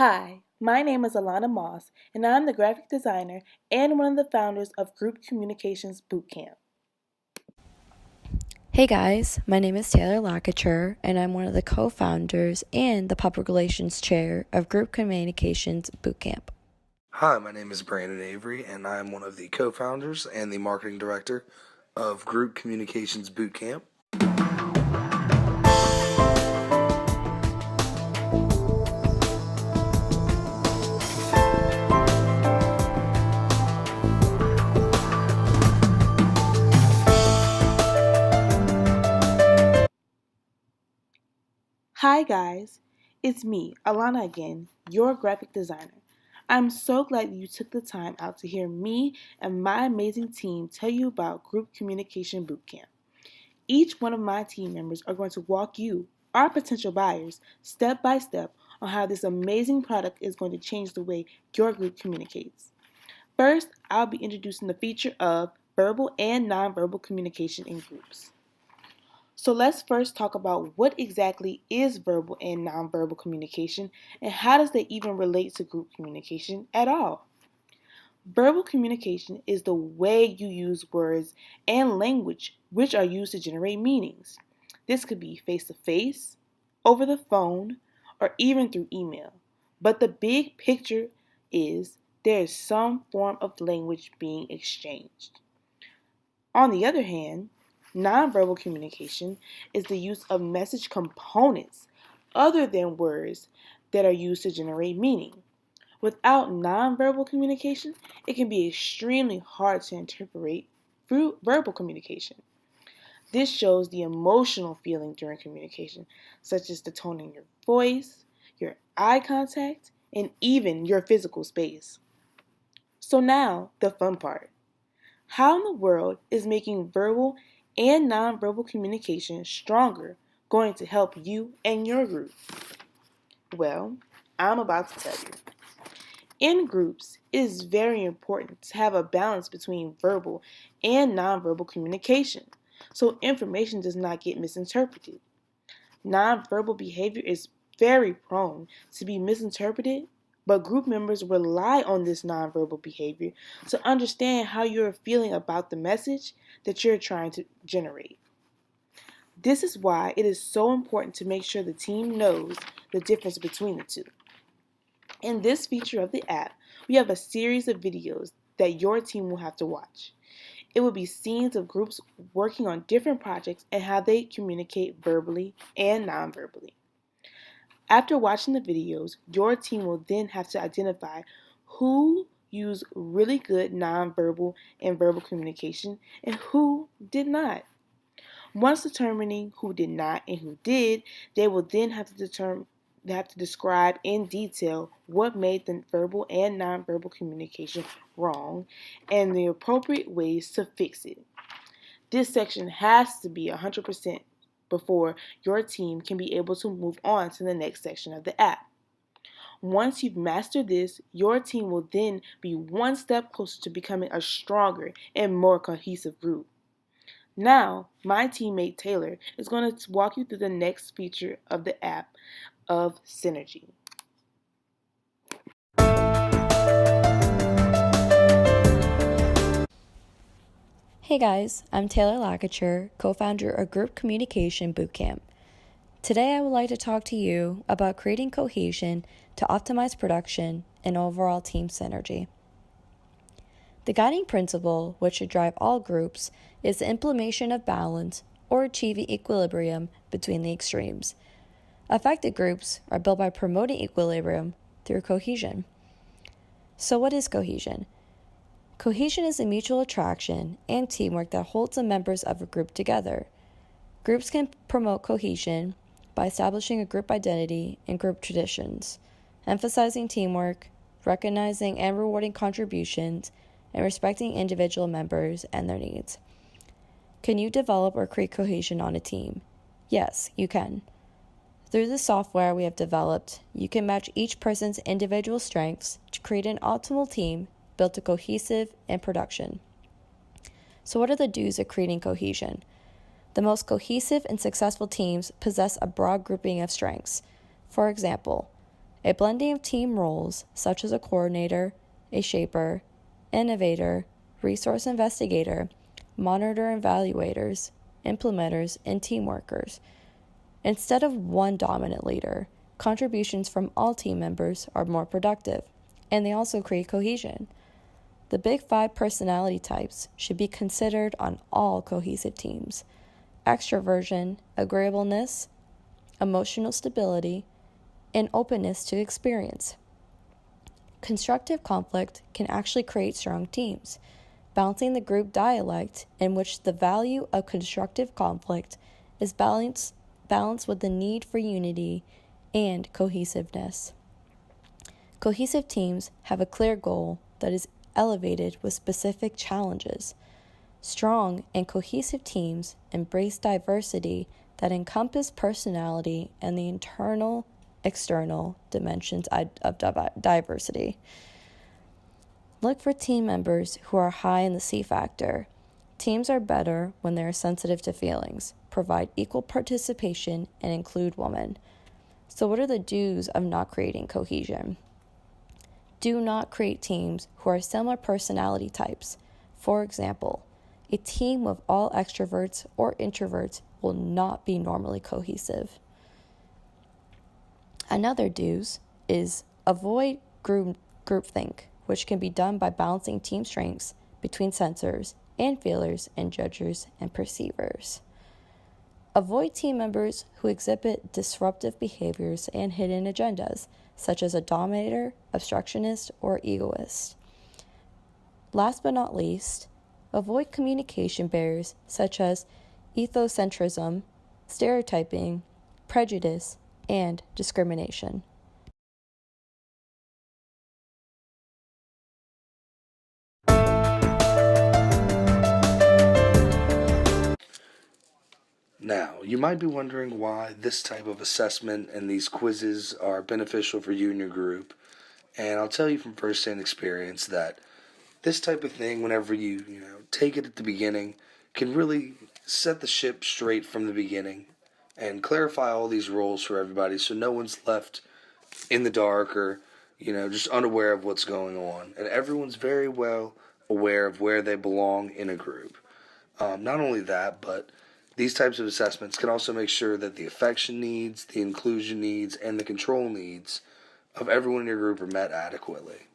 Hi, my name is Alana Moss, and I'm the graphic designer and one of the founders of Group Communications Bootcamp. Hey guys, my name is Taylor Lockature, and I'm one of the co-founders and the Public Relations Chair of Group Communications Bootcamp. Hi, my name is Brandon Avery, and I'm one of the co-founders and the marketing director of Group Communications Bootcamp. Hi guys, it's me, Alana again, your graphic designer. I'm so glad you took the time out to hear me and my amazing team tell you about Group Communication Bootcamp. Each one of my team members are going to walk you, our potential buyers, step by step on how this amazing product is going to change the way your group communicates. First, I'll be introducing the feature of verbal and nonverbal communication in groups. So let's first talk about what exactly is verbal and nonverbal communication and how does they even relate to group communication at all. Verbal communication is the way you use words and language which are used to generate meanings. This could be face to face, over the phone, or even through email. But the big picture is there is some form of language being exchanged. On the other hand, nonverbal communication is the use of message components other than words that are used to generate meaning. Without nonverbal communication, it can be extremely hard to interpret through verbal communication. This shows the emotional feeling during communication, such as the tone in your voice, your eye contact, and even your physical space. So now, the fun part. How in the world is making verbal and nonverbal communication stronger going to help you and your group? Well, I'm about to tell you. In groups, it is very important to have a balance between verbal and nonverbal communication so information does not get misinterpreted. Nonverbal behavior is very prone to be misinterpreted, but group members rely on this nonverbal behavior to understand how you're feeling about the message that you're trying to generate. This is why it is so important to make sure the team knows the difference between the two. In this feature of the app, we have a series of videos that your team will have to watch. It will be scenes of groups working on different projects and how they communicate verbally and non-verbally. After watching the videos, your team will then have to identify who used really good non-verbal and verbal communication and who did not. Once determining who did not and who did, they will then have to describe in detail what made the verbal and nonverbal communication wrong and the appropriate ways to fix it. This section has to be 100% before your team can be able to move on to the next section of the app. Once you've mastered this, your team will then be one step closer to becoming a stronger and more cohesive group. Now, my teammate Taylor is going to walk you through the next feature of the app of Synergy. Hey guys, I'm Taylor Lockature, co-founder of Group Communication Bootcamp. Today I would like to talk to you about creating cohesion to optimize production and overall team synergy. The guiding principle, which should drive all groups, is the implementation of balance or achieving equilibrium between the extremes. Effective groups are built by promoting equilibrium through cohesion. So what is cohesion? Cohesion is a mutual attraction and teamwork that holds the members of a group together. Groups can promote cohesion by establishing a group identity and group traditions, emphasizing teamwork, recognizing and rewarding contributions, and respecting individual members and their needs. Can you develop or create cohesion on a team? Yes, you can. Through the software we have developed, you can match each person's individual strengths to create an optimal team built to cohesive in production. So what are the do's of creating cohesion? The most cohesive and successful teams possess a broad grouping of strengths. For example, A blending of team roles, such as a coordinator, a shaper, innovator, resource investigator, monitor evaluators, implementers, and team workers. Instead of one dominant leader, contributions from all team members are more productive, and they also create cohesion. The big 5 personality types should be considered on all cohesive teams: extroversion, agreeableness, emotional stability, and openness to experience. Constructive conflict can actually create strong teams, balancing the group dialect in which the value of constructive conflict is balanced with the need for unity and cohesiveness. Cohesive teams have a clear goal that is elevated with specific challenges. Strong and cohesive teams embrace diversity that encompass personality and the internal, external dimensions of diversity. Look for team members who are high in the C factor. Teams are better when they are sensitive to feelings, provide equal participation, and include women. So what are the do's of not creating cohesion? Do not create teams who are similar personality types. For example, a team with all extroverts or introverts will not be normally cohesive. Another do's is avoid groupthink, which can be done by balancing team strengths between sensors and feelers and judgers and perceivers. Avoid team members who exhibit disruptive behaviors and hidden agendas, such as a dominator, obstructionist, or egoist. Last but not least, avoid communication barriers such as ethocentrism, stereotyping, prejudice, and discrimination. Now, you might be wondering why this type of assessment and these quizzes are beneficial for you and your group. And I'll tell you from firsthand experience that this type of thing, whenever you take it at the beginning, can really set the ship straight from the beginning and clarify all these roles for everybody so no one's left in the dark or, just unaware of what's going on. And everyone's very well aware of where they belong in a group. Not only that, but these types of assessments can also make sure that the affection needs, the inclusion needs, and the control needs of everyone in your group are met adequately.